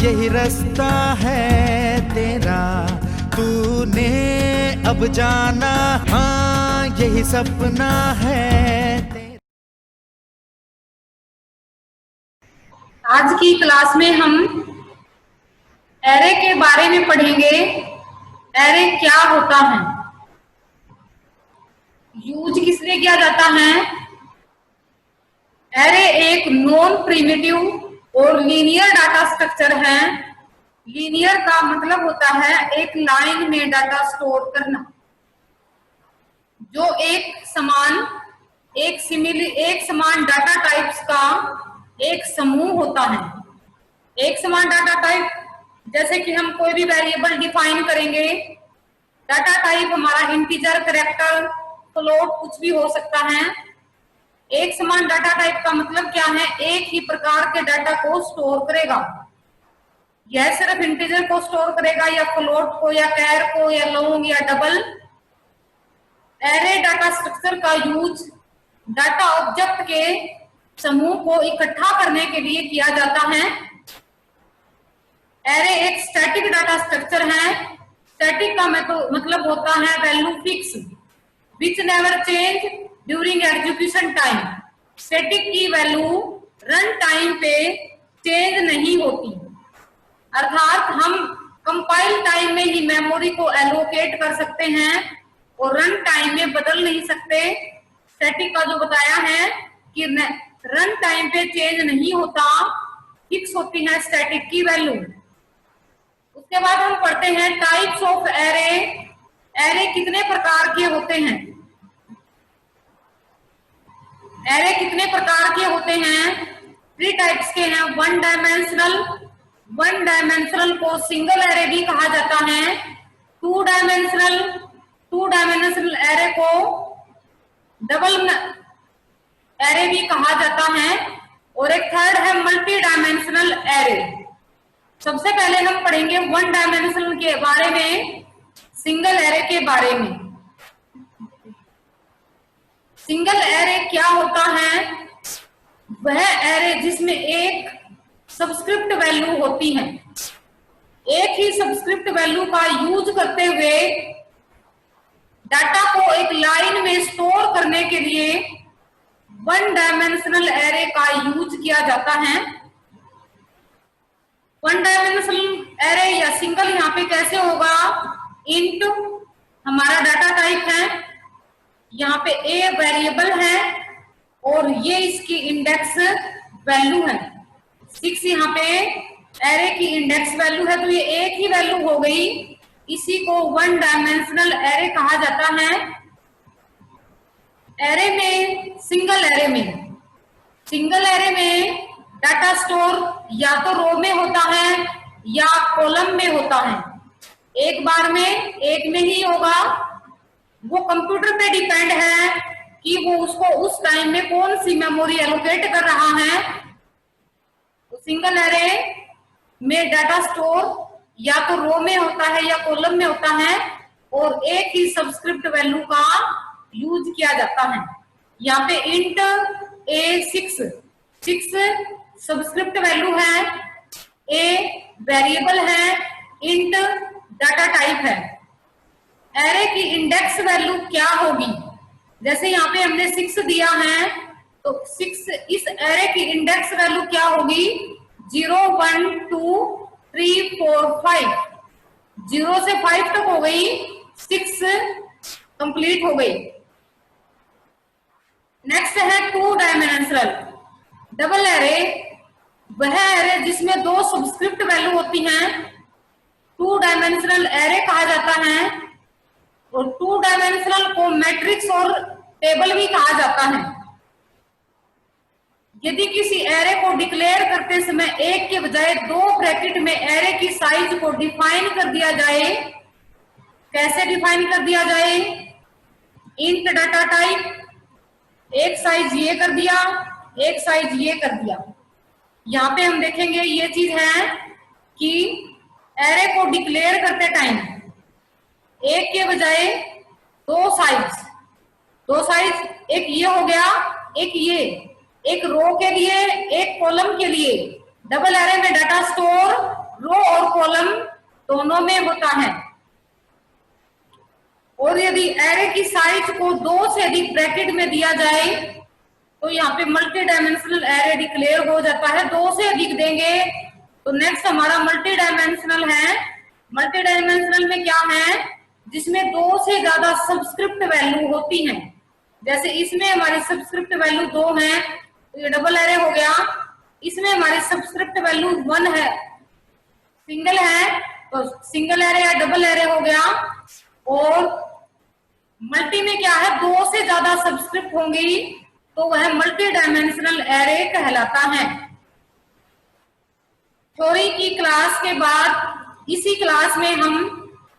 यही रास्ता है तेरा, तूने अब जाना, हाँ यही सपना है तेरा। आज की क्लास में हम एरे के बारे में पढ़ेंगे। एरे क्या होता है, यूज किस लिए किया जाता है। एरे एक नॉन प्रिमिटिव और लीनियर डाटा स्ट्रक्चर है। लीनियर का मतलब होता है एक लाइन में डाटा स्टोर करना, जो एक समान डाटा टाइप्स का एक समूह होता है। एक समान डाटा टाइप, जैसे कि हम कोई भी वेरिएबल डिफाइन करेंगे, डाटा टाइप हमारा इंटीजर, कैरेक्टर, फ्लोट कुछ भी हो सकता है। एक समान डाटा टाइप का मतलब क्या है, एक ही प्रकार के डाटा को स्टोर करेगा। यह सिर्फ इंटीजर को स्टोर करेगा या फ्लोट को या कैर को या लॉन्ग या डबल। एरे डाटा स्ट्रक्चर का यूज डाटा ऑब्जेक्ट के समूह को इकट्ठा करने के लिए किया जाता है। एरे एक स्टैटिक डाटा स्ट्रक्चर है। स्टैटिक का मतलब होता है value fix which never change during execution time. Static की वैल्यू रन टाइम पे चेंज नहीं होती, अर्थात हम कंपाइल टाइम में ही मेमोरी को एलोकेट कर सकते हैं और रन टाइम में बदल नहीं सकते। स्टैटिक का जो बताया है कि रन टाइम पे चेंज नहीं होता, फिक्स होती है स्टैटिक की वैल्यू। उसके बाद हम पढ़ते हैं टाइप्स ऑफ एरे। एरे कितने प्रकार के होते हैं, एरे कितने प्रकार के होते हैं। 3 टाइप्स के हैं। वन डायमेंशनल को सिंगल एरे भी कहा जाता है। टू डायमेंशनल एरे को डबल एरे भी कहा जाता है। और एक थर्ड है मल्टी डायमेंशनल एरे। सबसे पहले हम पढ़ेंगे वन डायमेंशनल के बारे में, सिंगल एरे के बारे में। सिंगल एरे क्या होता है, वह एरे जिसमें एक सबस्क्रिप्ट वैल्यू होती है। एक ही सबस्क्रिप्ट वैल्यू का यूज करते हुए डाटा को एक लाइन में स्टोर करने के लिए वन डायमेंशनल एरे का यूज किया जाता है। वन डायमेंशनल एरे या सिंगल यहाँ पे कैसे होगा, इंट हमारा डाटा टाइप है, यहाँ पे ए वेरिएबल है और ये इसकी इंडेक्स वैल्यू है। 6 यहाँ पे एरे की इंडेक्स वैल्यू है, तो ये एक ही वैल्यू हो गई। इसी को वन डायमेंशनल एरे कहा जाता है। एरे में सिंगल एरे में डाटा स्टोर या तो रो में होता है या कॉलम में होता है। एक बार में एक में ही होगा। वो कंप्यूटर पे डिपेंड है कि वो उसको उस टाइम में कौन सी मेमोरी एलोकेट कर रहा है। तो सिंगल एरे में डाटा स्टोर या तो रो में होता है या कॉलम में होता है और एक ही सबस्क्रिप्ट वैल्यू का यूज किया जाता है। यहाँ पे इंट A6 सबस्क्रिप्ट वैल्यू है, ए वेरिएबल है, इंट डाटा टाइप है। एरे की इंडेक्स वैल्यू क्या होगी, जैसे यहाँ पे हमने 6 दिया है तो 6 इस एरे की इंडेक्स वैल्यू क्या होगी, 0 1 2 3 4 5। 0 से 5 तक हो गई, 6 कंप्लीट हो गई। नेक्स्ट है टू डायमेंशनल डबल एरे। वह एरे जिसमें 2 सबस्क्रिप्ट वैल्यू होती हैं, टू डायमेंशनल एरे कहा जाता है। और टू डायमेंशनल को मैट्रिक्स और टेबल भी कहा जाता है। यदि किसी एरे को डिक्लेयर करते समय एक के बजाय 2 ब्रैकेट में एरे की साइज को डिफाइन कर दिया जाए, कैसे डिफाइन कर दिया जाए, इंट डाटा टाइप, एक साइज ये कर दिया, एक साइज ये कर दिया। यहाँ पे हम देखेंगे ये चीज है कि एरे को डिक्लेयर करते टाइम एक के बजाय 2 साइज, एक ये हो गया, एक ये, एक रो के लिए, एक कॉलम के लिए। डबल एरे में डाटा स्टोर रो और कॉलम दोनों में होता है। और यदि एरे की साइज को 2 से अधिक ब्रैकेट में दिया जाए तो यहाँ पे मल्टी डायमेंशनल एरे डिक्लेयर हो जाता है। 2 से अधिक देंगे तो नेक्स्ट हमारा मल्टी डायमेंशनल है। मल्टी डायमेंशनल में क्या है, जिसमें 2 से ज्यादा सब्सक्रिप्ट वैल्यू होती हैं। जैसे इसमें हमारी सब्सक्रिप्ट वैल्यू 2 है तो ये डबल एरे हो गया। इसमें हमारी सब्सक्रिप्ट वैल्यू 1 है, सिंगल है तो सिंगल एरे या डबल एरे हो गया। और मल्टी में क्या है, 2 से ज्यादा सब्सक्रिप्ट होंगी तो वह मल्टी डायमेंशनल एरे कहलाता है। थ्योरी की क्लास के बाद इसी क्लास में हम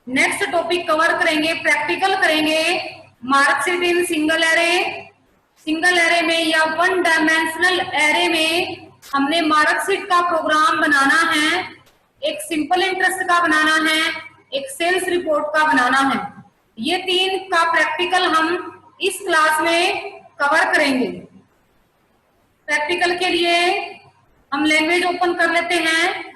नेक्स्ट टॉपिक कवर करेंगे, प्रैक्टिकल करेंगे marksheet in single array. Single array में या 1 डायमेंशनल एरे में हमने मार्कशीट का प्रोग्राम बनाना है, एक सिंपल इंटरेस्ट का बनाना है, एक सेल्स रिपोर्ट का बनाना है। ये 3 का प्रैक्टिकल हम इस क्लास में कवर करेंगे। प्रैक्टिकल के लिए हम लैंग्वेज ओपन कर लेते हैं।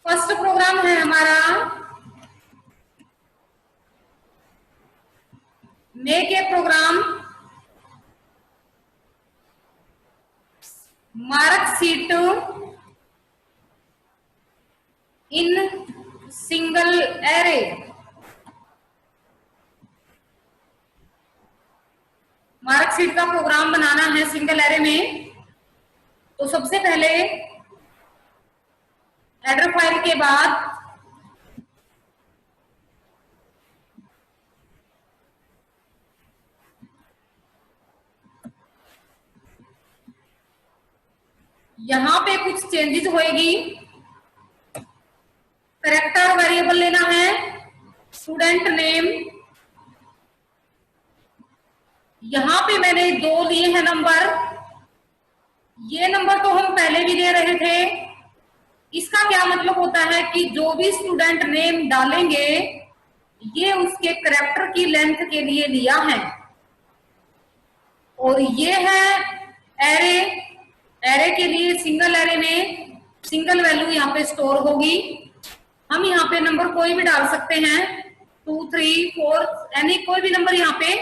फर्स्ट प्रोग्राम है हमारा make a program marksheet in single array. Marksheet का प्रोग्राम बनाना है सिंगल एरे में। तो सबसे पहले हेडर फाइल के बाद यहां पे कुछ चेंजेस होएगी। कैरेक्टर वेरिएबल लेना है, स्टूडेंट नेम, यहां पे मैंने 2 लिए हैं नंबर। ये नंबर तो हम पहले भी दे रहे थे। इसका क्या मतलब होता है कि जो भी स्टूडेंट नेम डालेंगे ये उसके कैरेक्टर की लेंथ के लिए लिया है। और ये है एरे। एरे के लिए सिंगल एरे में सिंगल वैल्यू यहाँ पे स्टोर होगी। हम यहाँ पे नंबर कोई भी डाल सकते हैं, 2, 3, 4 यानी कोई भी नंबर यहाँ पे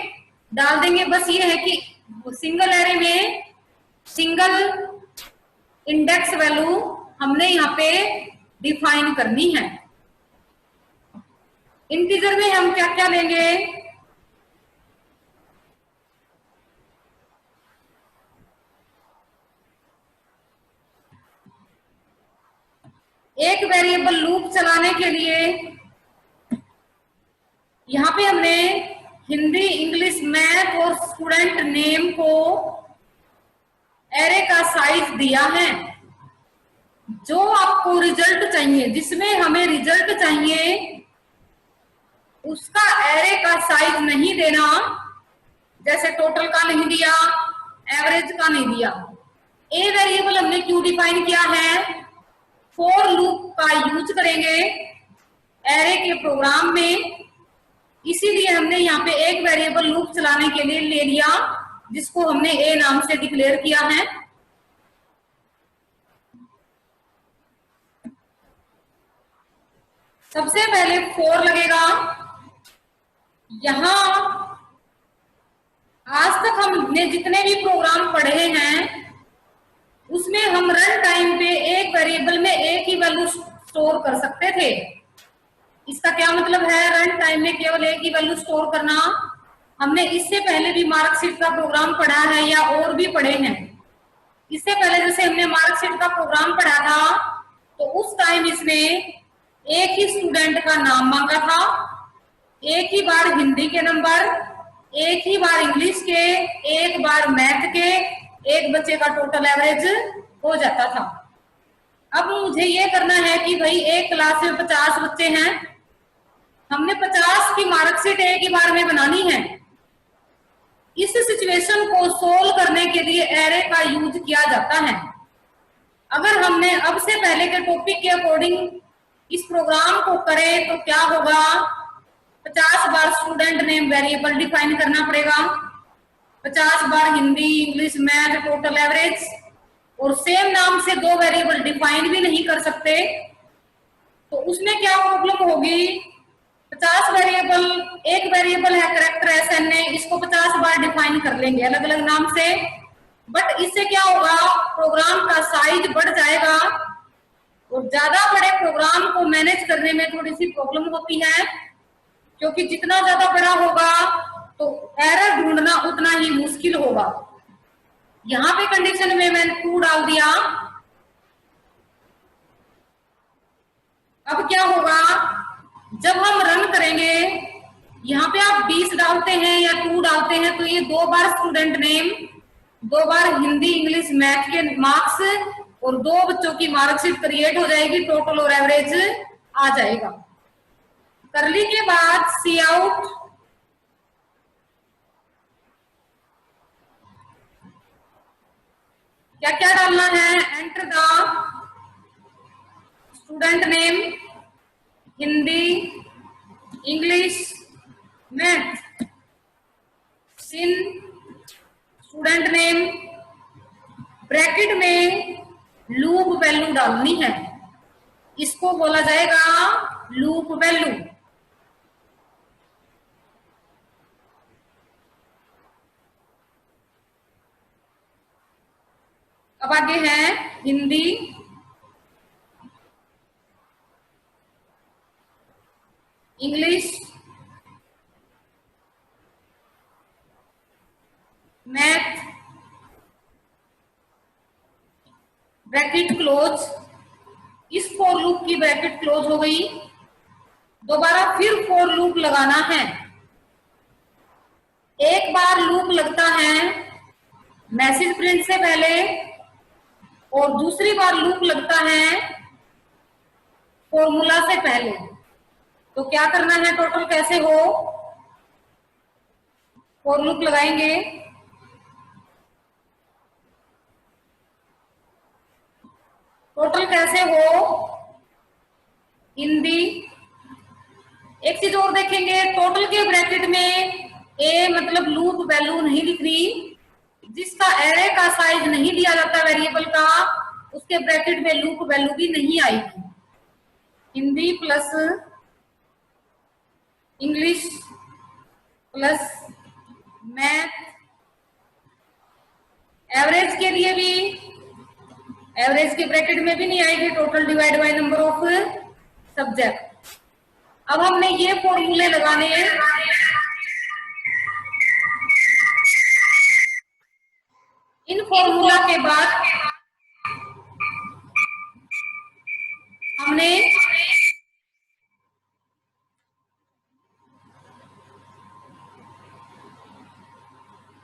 डाल देंगे। बस ये है कि सिंगल एरे में सिंगल इंडेक्स वैल्यू हमने यहाँ पे डिफाइन करनी है। इंटीजर में हम क्या क्या लेंगे, एक वेरिएबल लूप चलाने के लिए यहाँ पे हमने हिंदी, इंग्लिश, मैथ और स्टूडेंट नेम को एरे का साइज दिया है। जो आपको रिजल्ट चाहिए, जिसमें हमें रिजल्ट चाहिए, उसका एरे का साइज नहीं देना। जैसे टोटल का नहीं दिया, एवरेज का नहीं दिया। ए वेरिएबल हमने क्यों डिफाइन किया है, फॉर लूप का यूज करेंगे एरे के प्रोग्राम में। इसीलिए हमने यहाँ पे एक वेरिएबल लूप चलाने के लिए ले लिया, जिसको हमने ए नाम से डिक्लेयर किया है। सबसे पहले 4 लगेगा। यहां आज तक हमने जितने भी प्रोग्राम पढ़े हैं उसमें हम रन टाइम पे एक वेरिएबल में एक ही वैल्यू स्टोर कर सकते थे। इसका क्या मतलब है, रन टाइम में केवल एक ही वैल्यू स्टोर करना। हमने इससे पहले भी मार्कशीट का प्रोग्राम पढ़ा है या और भी पढ़े हैं। इससे पहले जैसे हमने मार्कशीट का प्रोग्राम पढ़ा था तो उस टाइम इसने एक ही स्टूडेंट का नाम मांगा था, एक ही बार हिंदी के नंबर, एक ही बार इंग्लिश के, एक बार मैथ के, एक बच्चे का टोटल एवरेज हो जाता था। अब मुझे ये करना है कि भाई एक क्लास में 50 बच्चे हैं, हमने 50 की मार्कशीट एक ही बार में बनानी है। इस सिचुएशन को सोल्व करने के लिए एरे का यूज किया जाता है। अगर हमने अब से पहले के टॉपिक के अकॉर्डिंग इस प्रोग्राम को करें तो क्या होगा, 50 बार स्टूडेंट नेम वेरिएबल डिफाइन करना पड़ेगा, 50 बार Hindi, English, math, total, average, और सेम नाम से 2 वेरिएबल डिफाइन भी नहीं कर सकते। तो उसमें क्या प्रॉब्लम होगी, 50 वेरिएबल, एक वेरिएबल है करेक्टर SNA, इसको 50 बार डिफाइन कर लेंगे अलग अलग नाम से, बट इससे क्या होगा, प्रोग्राम का साइज बढ़ जाएगा और ज्यादा बड़े प्रोग्राम को मैनेज करने में थोड़ी सी प्रॉब्लम होती है, क्योंकि जितना ज्यादा बड़ा होगा तो एरर ढूंढना उतना ही मुश्किल होगा। यहां पे कंडीशन में मैंने 2 डाल दिया। अब क्या होगा, जब हम रन करेंगे, यहाँ पे आप 20 डालते हैं या 2 डालते हैं तो ये 2 बार स्टूडेंट नेम, 2 बार हिंदी, इंग्लिश, मैथ के मार्क्स और 2 बच्चों की मार्कशीट क्रिएट हो जाएगी, टोटल और एवरेज आ जाएगा। करली के बाद सी आउट, क्या क्या डालना है, enter the student name, Hindi, English, math, सिन स्टूडेंट नेम, ब्रैकेट में लूप वैल्यू डालनी है, इसको बोला जाएगा लूप वैल्यू। अब आगे है Hindi, English, math, bracket close, इस फॉर लूप की ब्रैकेट क्लोज हो गई। दोबारा फिर फॉर लूप लगाना है। एक बार लूप लगता है मैसेज प्रिंट से पहले और दूसरी बार लूप लगता है फॉर्मूला से पहले। तो क्या करना है, टोटल कैसे हो, फॉर लूप लगाएंगे, टोटल कैसे हो, हिंदी। एक चीज और देखेंगे, टोटल के ब्रैकेट में ए मतलब लूप वैल्यू नहीं लिख रही, जिसका एरे का साइज नहीं दिया जाता वेरिएबल का, उसके ब्रैकेट में लूप वैल्यू भी नहीं आएगी। Hindi plus English plus math, average के लिए भी एवरेज के ब्रैकेट में भी नहीं आएगी, total divide by number of subject. अब हमने ये फॉर्मूले लगाने हैं। इन फॉर्मूला के बाद हमने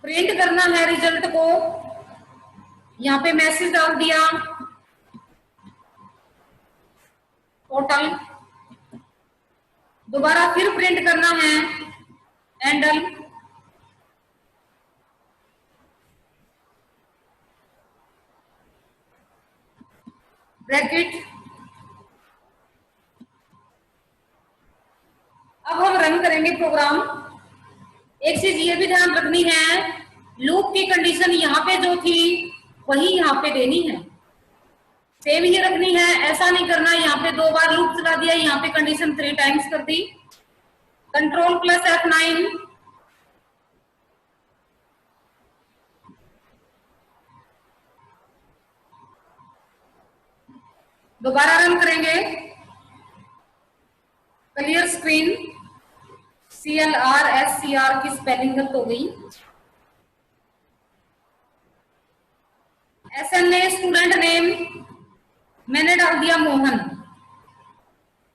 प्रिंट करना है रिजल्ट को। यहाँ पे मैसेज डाल दिया टोटल, दोबारा फिर प्रिंट करना है एंडल, ब्रैकेट। अब हम रन करेंगे प्रोग्राम। एक चीज ये भी ध्यान रखनी है, लूप की कंडीशन यहाँ पे जो थी वही यहाँ पे देनी है, सेम ही रखनी है। ऐसा नहीं करना यहाँ पे 2 बार लूप चला दिया, यहाँ पे कंडीशन 3 टाइम्स कर दी। कंट्रोल प्लस F9, दोबारा रन करेंगे। क्लियर स्क्रीन, CLR SCR की स्पेलिंग गलत हो गई। SNA स्टूडेंट नेम मैंने डाल दिया मोहन,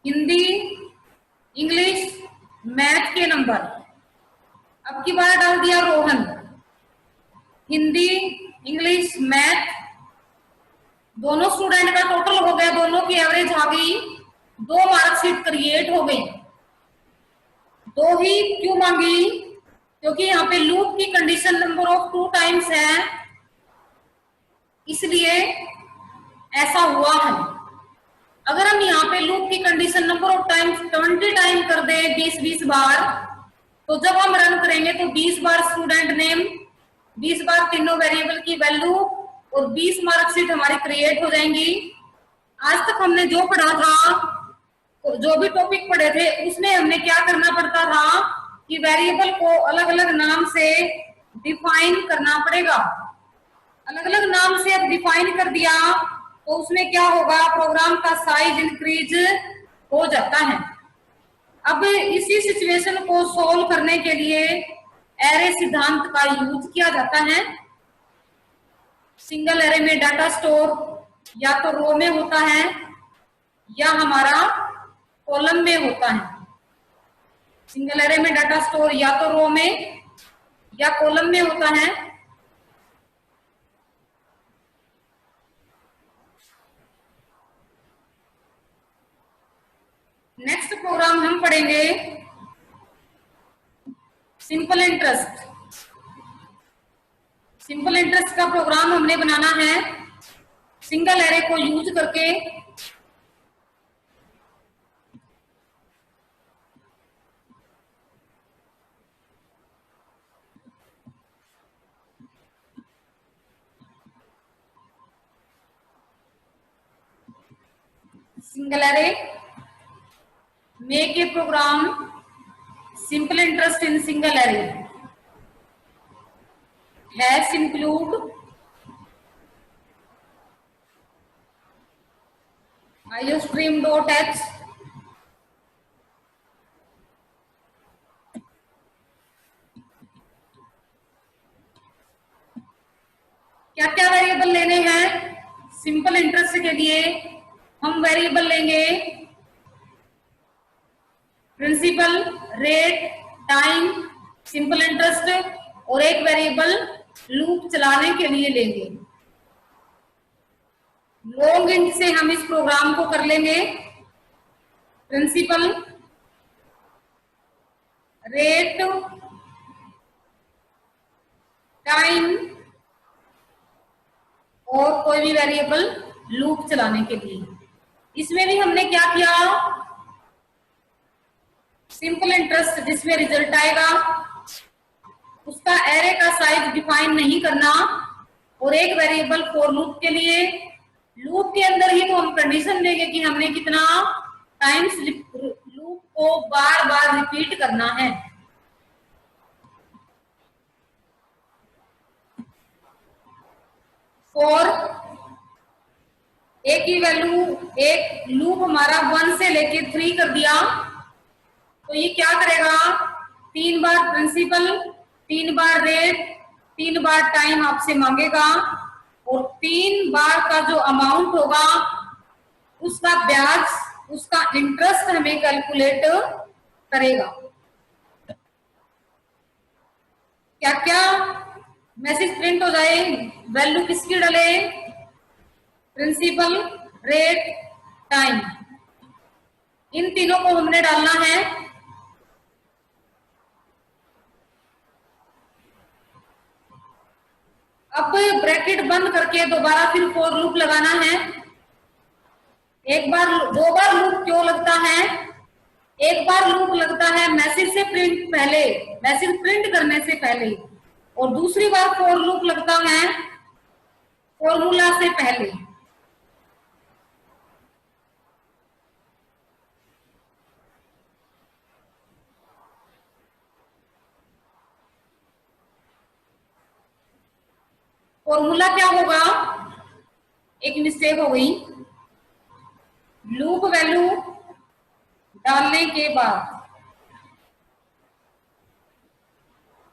हिंदी, इंग्लिश, मैथ के नंबर अब की बार डाल दिया रोहन, हिंदी, इंग्लिश, मैथ, दोनों स्टूडेंट का टोटल हो गया, दोनों की एवरेज आ गई, 2 मार्कशीट क्रिएट हो गई। 2 ही क्यों मांगी, क्योंकि यहाँ पे लूप की condition number of of 2 times है, इसलिए ऐसा हुआ है। अगर हम यहाँ पे लूप की condition number of times 20 time कर दे, 20 बार, तो जब हम रन करेंगे तो 20 बार स्टूडेंट नेम, 20 बार तीनों वेरिएबल की वैल्यू और 20 मार्कशीट हमारी क्रिएट हो जाएंगी। आज तक हमने जो पढ़ा था, जो भी टॉपिक पढ़े थे, उसमें हमने क्या करना पड़ता था कि वेरिएबल को अलग अलग नाम से डिफाइन करना पड़ेगा। अलग अलग नाम से अब डिफाइन कर दिया तो उसमें क्या होगा, प्रोग्राम का साइज इंक्रीज हो जाता है। अब इसी सिचुएशन को सॉल्व करने के लिए एरे सिद्धांत का यूज किया जाता है। सिंगल एरे में डाटा स्टोर या तो रो में होता है या हमारा कॉलम में होता है। सिंगल एरे में डाटा स्टोर या तो रो में या कॉलम में होता है। नेक्स्ट प्रोग्राम हम पढ़ेंगे सिंपल इंटरेस्ट। सिंपल इंटरेस्ट का प्रोग्राम हमने बनाना है सिंगल एरे को यूज करके। Single array make a program simple interest in single array, hash include iostream.h, क्या क्या वेरिएबल लेने हैं सिंपल इंटरेस्ट के लिए? हम वेरिएबल लेंगे principal, rate, time, simple interest और एक वेरिएबल लूप चलाने के लिए लेंगे। लॉन्ग इंट से हम इस प्रोग्राम को कर लेंगे प्रिंसिपल, रेट, टाइम और कोई भी वेरिएबल लूप चलाने के लिए। इसमें भी हमने क्या किया, सिंपल इंटरेस्ट जिसमें रिजल्ट आएगा उसका एरे का साइज डिफाइन नहीं करना और एक वेरिएबल फॉर लूप के लिए, लूप के अंदर ही तो हम कंडीशन देंगे कि हमने कितना टाइम्स लूप को बार बार रिपीट करना है। फॉर ए की वैल्यू, एक लूप हमारा 1 से लेके 3 कर दिया तो ये क्या करेगा, 3 बार प्रिंसिपल, 3 बार रेट, 3 बार टाइम आपसे मांगेगा और 3 बार का जो अमाउंट होगा उसका ब्याज, उसका इंटरेस्ट हमें कैलकुलेट करेगा। क्या क्या मैसेज प्रिंट हो जाए, वैल्यू किसकी डले, प्रिंसिपल, रेट, टाइम, इन तीनों को हमने डालना है। अब ब्रैकेट बंद करके दोबारा फिर फॉर लूप लगाना है। एक बार, 2 बार लूप क्यों लगता है, एक बार लूप लगता है मैसेज से प्रिंट पहले, मैसेज प्रिंट करने से पहले, और दूसरी बार फॉर लूप लगता है फॉर्मूला से पहले। फॉर्मूला क्या होगा, एक मिस्टेक हो गई, लूप वैल्यू डालने के बाद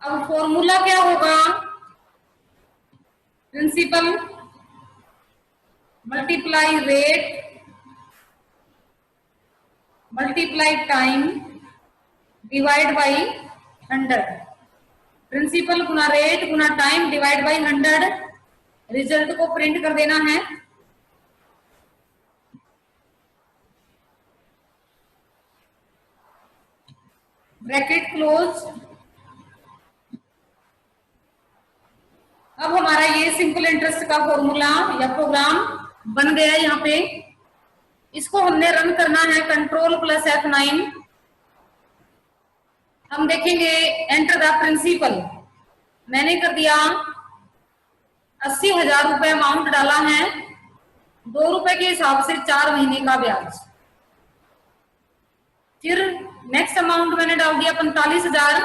अब फॉर्मूला क्या होगा, principal multiply rate multiply time divide by 100, principal गुना रेट गुना टाइम डिवाइड बाई 100, रिजल्ट को प्रिंट कर देना है। ब्रैकेट क्लोज, सिंपल इंटरेस्ट का फॉर्मूला या प्रोग्राम बन गया यहाँ पे। इसको हमने रन करना है, कंट्रोल प्लस F9। हम देखेंगे एंटर द प्रिंसिपल, मैंने कर दिया 80,000 रुपए अमाउंट डाला है, 2 रुपए के हिसाब से 4 महीने का ब्याज। फिर नेक्स्ट अमाउंट मैंने डाल दिया 45,000,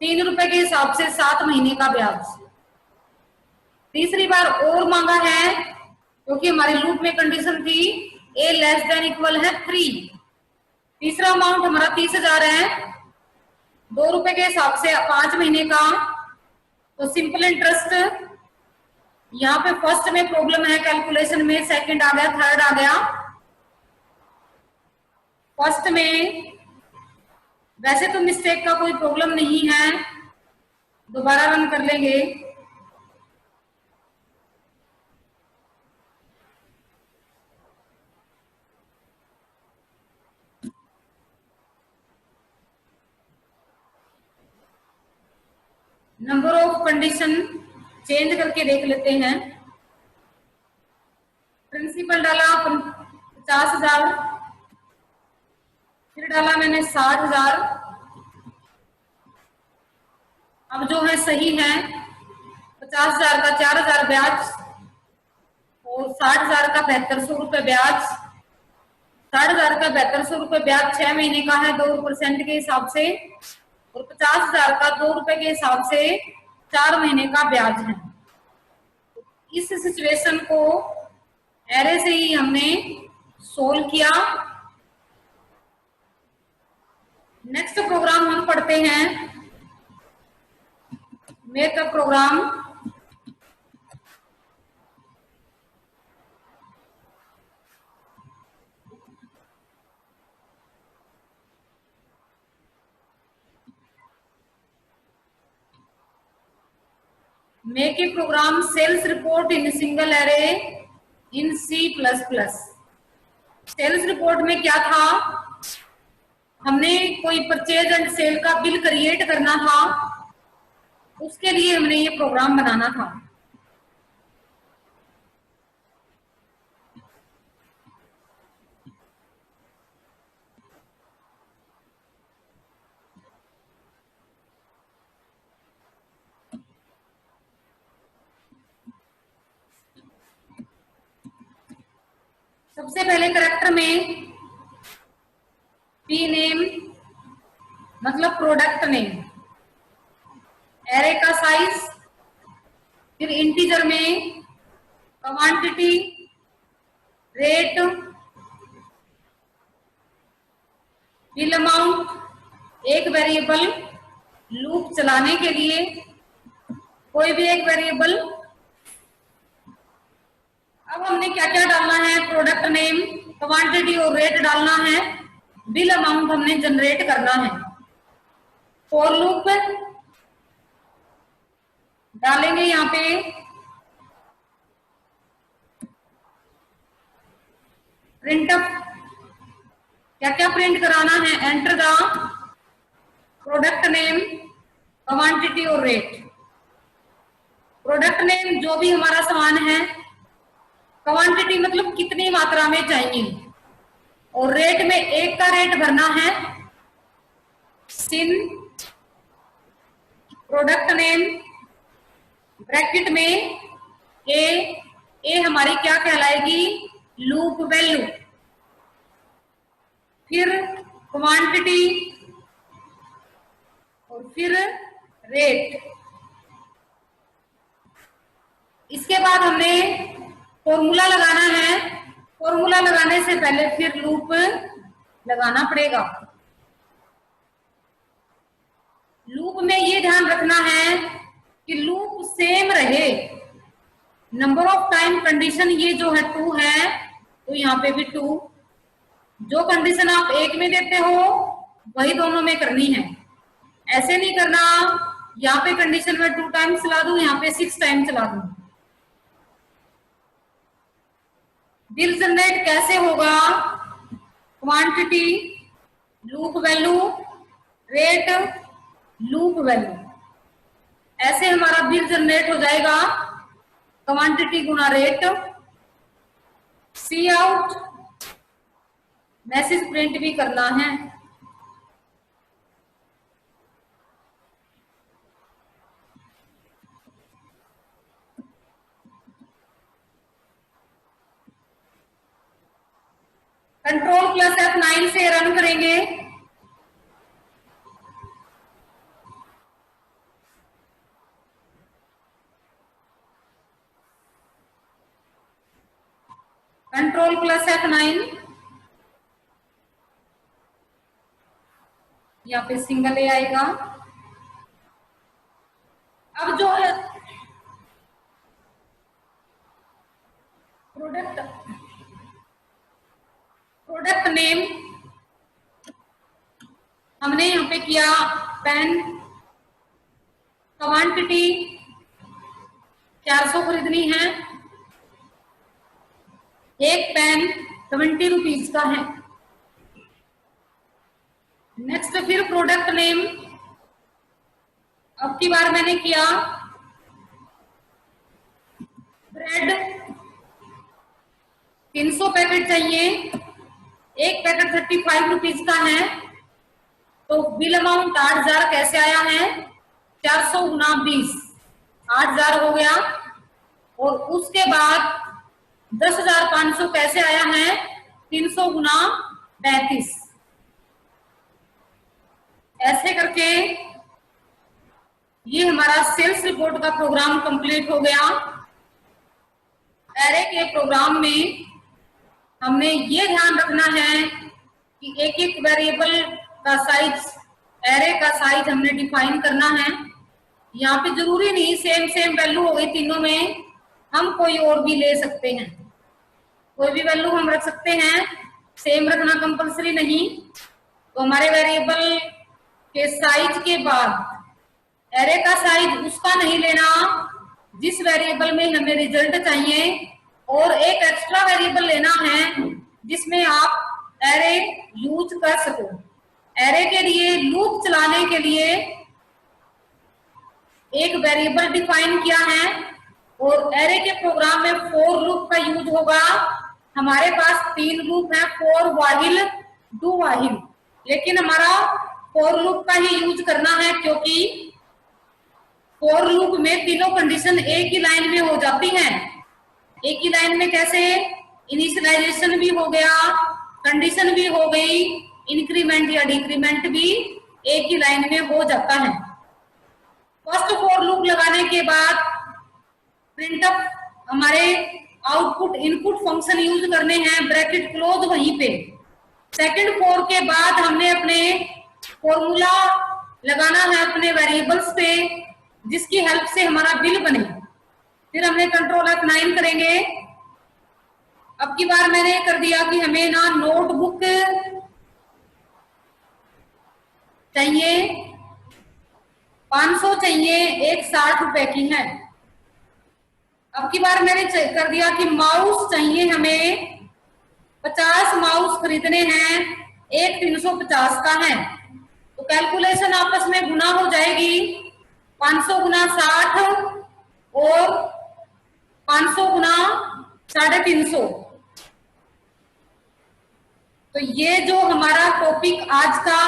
3 रुपए के हिसाब से 7 महीने का ब्याज। तीसरी बार और मांगा है क्योंकि हमारी लूप में कंडीशन थी a लेस देन इक्वल है 3। तीसरा अमाउंट हमारा 30,000 है, 2 रुपए के हिसाब से 5 महीने का। तो सिंपल इंटरेस्ट यहाँ पे फर्स्ट में प्रॉब्लम है कैलकुलेशन में, सेकंड आ गया, थर्ड आ गया। फर्स्ट में वैसे तो मिस्टेक का कोई प्रॉब्लम नहीं है, दोबारा रन कर लेंगे। नंबर ऑफ कंडीशन चेंज करके देख लेते हैं। प्रिंसिपल डाला 50,000, फिर डाला मैंने 60,000। अब जो है सही है 50,000 का 4,000 ब्याज और 60,000 का 7200 रुपए ब्याज। 60,000 का 7200 रुपए ब्याज 6 महीने का है 2% के हिसाब से, और 50,000 का 2 रुपए के हिसाब से 4 महीने का ब्याज है। इस सिचुएशन को एरे से ही हमने सोल्व किया। नेक्स्ट प्रोग्राम हम पढ़ते हैं, make a program. Make a program sales report in single array in C++। Sales report में क्या था, हमने कोई परचेज एंड सेल का बिल क्रिएट करना था, उसके लिए हमने ये प्रोग्राम बनाना था। सबसे पहले कैरेक्टर में पी नेम मतलब प्रोडक्ट नेम, एरे का साइज, फिर इंटीजर में क्वांटिटी, रेट, बिल अमाउंट, एक वेरिएबल लूप चलाने के लिए कोई भी एक वेरिएबल। अब हमने क्या क्या डालना है, प्रोडक्ट नेम, क्वांटिटी और रेट डालना है, बिल अमाउंट हमने जनरेट करना है। फॉर लूप डालेंगे यहाँ पे, प्रिंटअप क्या क्या प्रिंट कराना है, enter the product name, quantity और रेट। प्रोडक्ट नेम जो भी हमारा सामान है, क्वांटिटी मतलब कितनी मात्रा में चाहिए, और रेट में एक का रेट भरना है। सिन प्रोडक्ट नेम ब्रैकेट में ए हमारी क्या कहलाएगी, लूप वैल्यू, फिर क्वांटिटी और फिर रेट। इसके बाद हमने फॉर्मूला लगाना है, फॉर्मूला लगाने से पहले फिर लूप लगाना पड़ेगा। लूप में ये ध्यान रखना है कि लूप सेम रहे। नंबर ऑफ टाइम कंडीशन ये जो है 2 है, तो यहाँ पे भी 2। जो कंडीशन आप एक में देते हो वही दोनों में करनी है। ऐसे नहीं करना यहाँ पे कंडीशन में 2 टाइम्स चला दूं, यहाँ पे 6 टाइम चला दूं। बिल जनरेट कैसे होगा, quantity loop value, rate loop value, ऐसे हमारा बिल जनरेट हो जाएगा, क्वांटिटी गुना रेट, सी आउट, मैसेज प्रिंट भी करना है। कंट्रोल प्लस F9 से रन करेंगे। कंट्रोल प्लस F9, यहाँ पे सिंगल ए आएगा। अब जो है प्रोडक्ट नेम हमने यहाँ पे किया पेन, क्वांटिटी 400 खरीदनी है, एक पेन 20 रुपीज का है। नेक्स्ट फिर प्रोडक्ट नेम, अब की बार मैंने किया ब्रेड 300 पैकेट चाहिए, एक पैकेट 35 रुपीज का है, तो बिल अमाउंट 8000 कैसे आया है, 400 गुना 20, 8000 हो गया। और उसके बाद 10,500 कैसे आया है, 300 गुना 35। ऐसे करके ये हमारा सेल्स रिपोर्ट का प्रोग्राम कंप्लीट हो गया। एरे के प्रोग्राम में हमने ये ध्यान रखना है कि एक एक वेरिएबल का साइज, एरे का साइज हमने डिफाइन करना है। यहाँ पे जरूरी नहीं सेम वैल्यू हो गई तीनों में, हम कोई और भी ले सकते हैं, कोई भी वैल्यू हम रख सकते हैं, सेम रखना कंपलसरी नहीं। तो हमारे वेरिएबल के साइज के बाद एरे का साइज उसका नहीं लेना जिस वेरिएबल में हमें रिजल्ट चाहिए, और एक एक्स्ट्रा वेरिएबल लेना है जिसमें आप एरे यूज कर सको। एरे के लिए लूप चलाने के लिए एक वेरिएबल डिफाइन किया है, और एरे के प्रोग्राम में फॉर लूप का यूज होगा। हमारे पास 3 लूप है, फॉर, व्हाइल, डू व्हाइल, लेकिन हमारा फॉर लूप का ही यूज करना है, क्योंकि फॉर लूप में तीनों कंडीशन एक ही लाइन में हो जाती हैं। एक ही लाइन में कैसे, इनिशियलाइजेशन भी हो गया, कंडीशन भी हो गई, इंक्रीमेंट या डिक्रीमेंट भी एक ही लाइन में हो जाता है। फर्स्ट फॉर लूप लगाने के बाद प्रिंटअप, हमारे आउटपुट इनपुट फंक्शन यूज करने हैं, ब्रैकेट क्लोज वहीं पे। सेकंड फॉर के बाद हमने अपने फॉर्मूला लगाना है अपने वेरिएबल्स पे, जिसकी हेल्प से हमारा बिल बने। फिर हमने कंट्रोल F9 करेंगे। अब की बार मैंने कर दिया कि हमें ना नोटबुक चाहिए, 500 चाहिए, एक 60 रुपए की है। अब की बार मैंने कर दिया कि माउस चाहिए हमें, 50 माउस खरीदने हैं, एक 350 का है। तो कैलकुलेशन आपस में गुना हो जाएगी, 500 गुना 60 और 500 गुना 350। तो ये जो हमारा टॉपिक आज का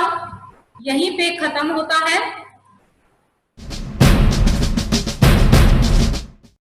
यहीं पे खत्म होता है।